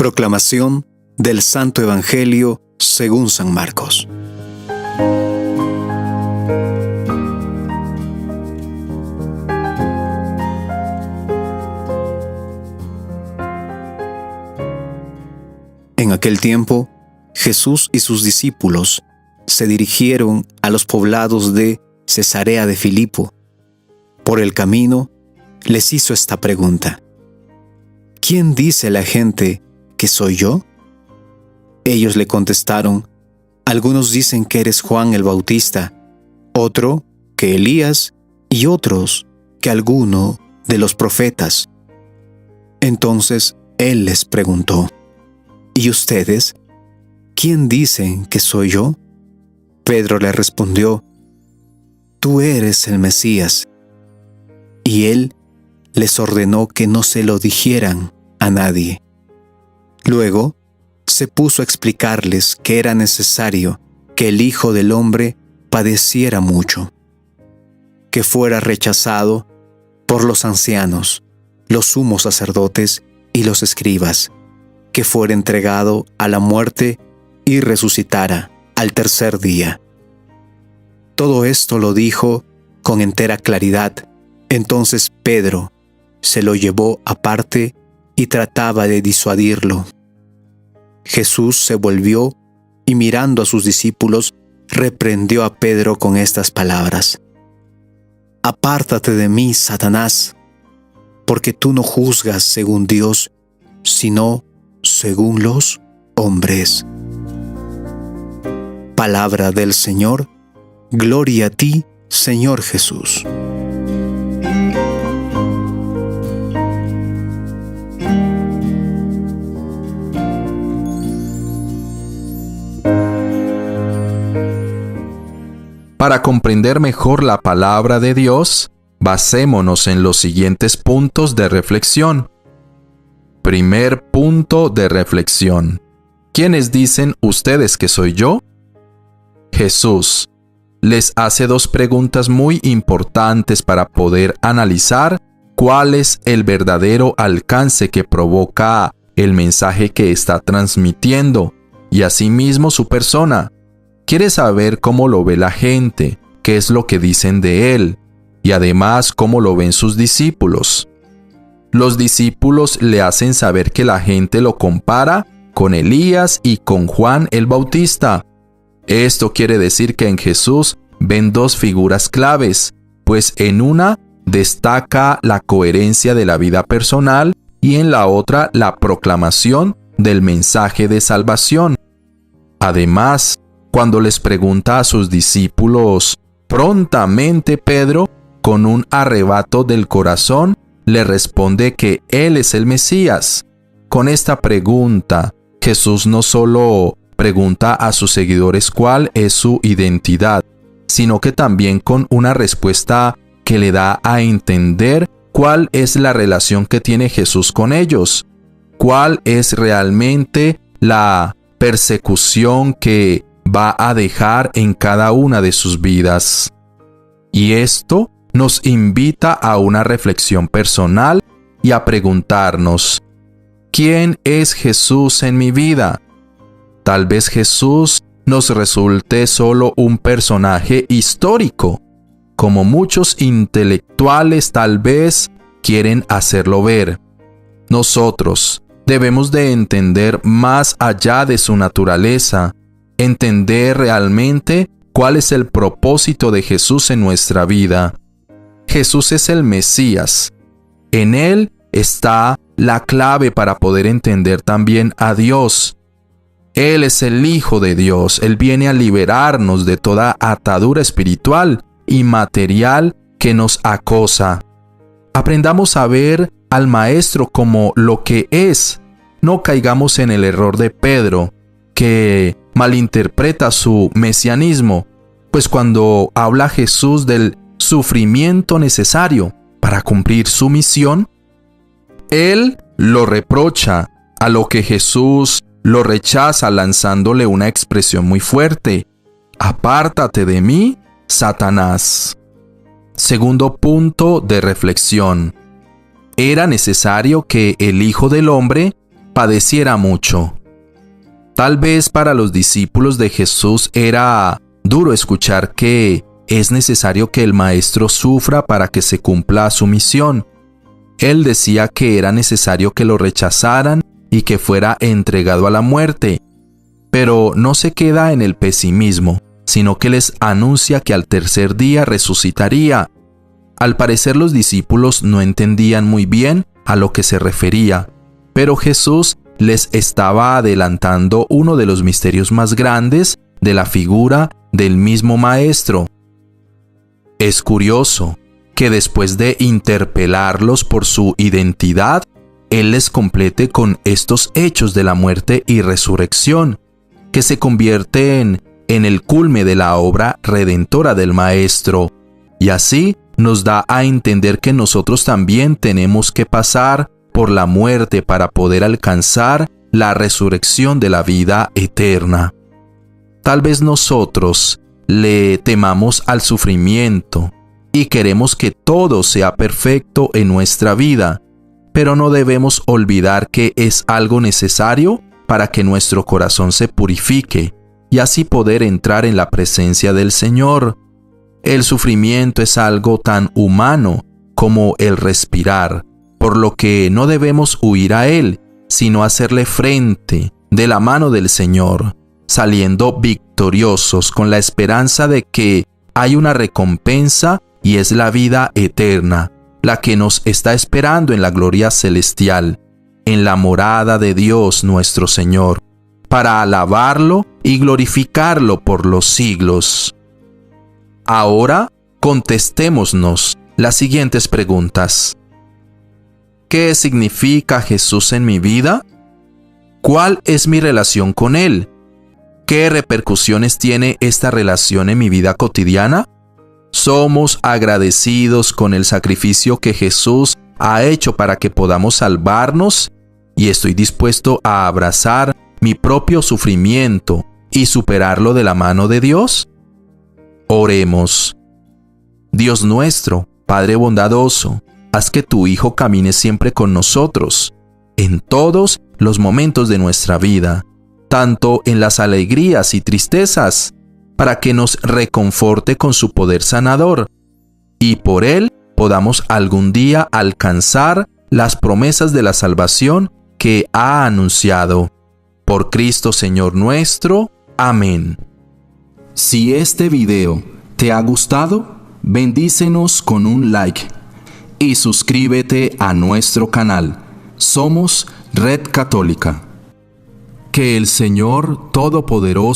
Proclamación del Santo Evangelio según San Marcos. En aquel tiempo, Jesús y sus discípulos se dirigieron a los poblados de Cesarea de Filipo. Por el camino, les hizo esta pregunta: ¿Quién dice la gente que soy yo? Ellos le contestaron: algunos dicen que eres Juan el Bautista, otro que Elías y otros que alguno de los profetas. Entonces él les preguntó: ¿y ustedes? ¿Quién dicen que soy yo? Pedro le respondió: tú eres el Mesías. Y él les ordenó que no se lo dijeran a nadie. Luego se puso a explicarles que era necesario que el Hijo del Hombre padeciera mucho, que fuera rechazado por los ancianos, los sumos sacerdotes y los escribas, que fuera entregado a la muerte y resucitara al tercer día. Todo esto lo dijo con entera claridad. Entonces Pedro se lo llevó aparte y trataba de disuadirlo. Jesús se volvió y, mirando a sus discípulos, reprendió a Pedro con estas palabras: apártate de mí, Satanás, porque tú no juzgas según Dios, sino según los hombres. Palabra del Señor. Gloria a ti, Señor Jesús. Para comprender mejor la palabra de Dios, basémonos en los siguientes puntos de reflexión. Primer punto de reflexión: ¿quiénes dicen ustedes que soy yo? Jesús les hace dos preguntas muy importantes para poder analizar cuál es el verdadero alcance que provoca el mensaje que está transmitiendo y asimismo su persona. Quiere saber cómo lo ve la gente, qué es lo que dicen de él, y además cómo lo ven sus discípulos. Los discípulos le hacen saber que la gente lo compara con Elías y con Juan el Bautista. Esto quiere decir que en Jesús ven dos figuras claves, pues en una destaca la coherencia de la vida personal y en la otra la proclamación del mensaje de salvación. Además, cuando les pregunta a sus discípulos, prontamente Pedro, con un arrebato del corazón, le responde que él es el Mesías. Con esta pregunta, Jesús no solo pregunta a sus seguidores cuál es su identidad, sino que también con una respuesta que le da a entender cuál es la relación que tiene Jesús con ellos, cuál es realmente la persecución que va a dejar en cada una de sus vidas. Y esto nos invita a una reflexión personal y a preguntarnos: ¿quién es Jesús en mi vida? Tal vez Jesús nos resulte solo un personaje histórico, como muchos intelectuales tal vez quieren hacerlo ver. Nosotros debemos de entender más allá de su naturaleza, entender realmente cuál es el propósito de Jesús en nuestra vida. Jesús es el Mesías. En él está la clave para poder entender también a Dios. Él es el Hijo de Dios. Él viene a liberarnos de toda atadura espiritual y material que nos acosa. Aprendamos a ver al Maestro como lo que es. No caigamos en el error de Pedro, que malinterpreta su mesianismo, pues cuando habla Jesús del sufrimiento necesario para cumplir su misión, él lo reprocha, a lo que Jesús lo rechaza lanzándole una expresión muy fuerte: apártate de mí, Satanás. Segundo punto de reflexión: era necesario que el Hijo del Hombre padeciera mucho. Tal vez para los discípulos de Jesús era duro escuchar que es necesario que el Maestro sufra para que se cumpla su misión. Él decía que era necesario que lo rechazaran y que fuera entregado a la muerte. Pero no se queda en el pesimismo, sino que les anuncia que al tercer día resucitaría. Al parecer los discípulos no entendían muy bien a lo que se refería, pero Jesús les estaba adelantando uno de los misterios más grandes de la figura del mismo Maestro. Es curioso que después de interpelarlos por su identidad, Él les complete con estos hechos de la muerte y resurrección, que se convierten en el culme de la obra redentora del Maestro, y así nos da a entender que nosotros también tenemos que pasar por la muerte para poder alcanzar la resurrección de la vida eterna. Tal vez nosotros le temamos al sufrimiento y queremos que todo sea perfecto en nuestra vida, pero no debemos olvidar que es algo necesario para que nuestro corazón se purifique y así poder entrar en la presencia del Señor. El sufrimiento es algo tan humano como el respirar, por lo que no debemos huir a él, sino hacerle frente de la mano del Señor, saliendo victoriosos con la esperanza de que hay una recompensa y es la vida eterna, la que nos está esperando en la gloria celestial, en la morada de Dios nuestro Señor, para alabarlo y glorificarlo por los siglos. Ahora contestémonos las siguientes preguntas. ¿Qué significa Jesús en mi vida? ¿Cuál es mi relación con Él? ¿Qué repercusiones tiene esta relación en mi vida cotidiana? ¿Somos agradecidos con el sacrificio que Jesús ha hecho para que podamos salvarnos? ¿Y estoy dispuesto a abrazar mi propio sufrimiento y superarlo de la mano de Dios? Oremos. Dios nuestro, Padre bondadoso, haz que tu Hijo camine siempre con nosotros, en todos los momentos de nuestra vida, tanto en las alegrías y tristezas, para que nos reconforte con su poder sanador, y por Él podamos algún día alcanzar las promesas de la salvación que ha anunciado. Por Cristo Señor nuestro. Amén. Si este video te ha gustado, bendícenos con un like y suscríbete a nuestro canal. Somos Red Católica. Que el Señor Todopoderoso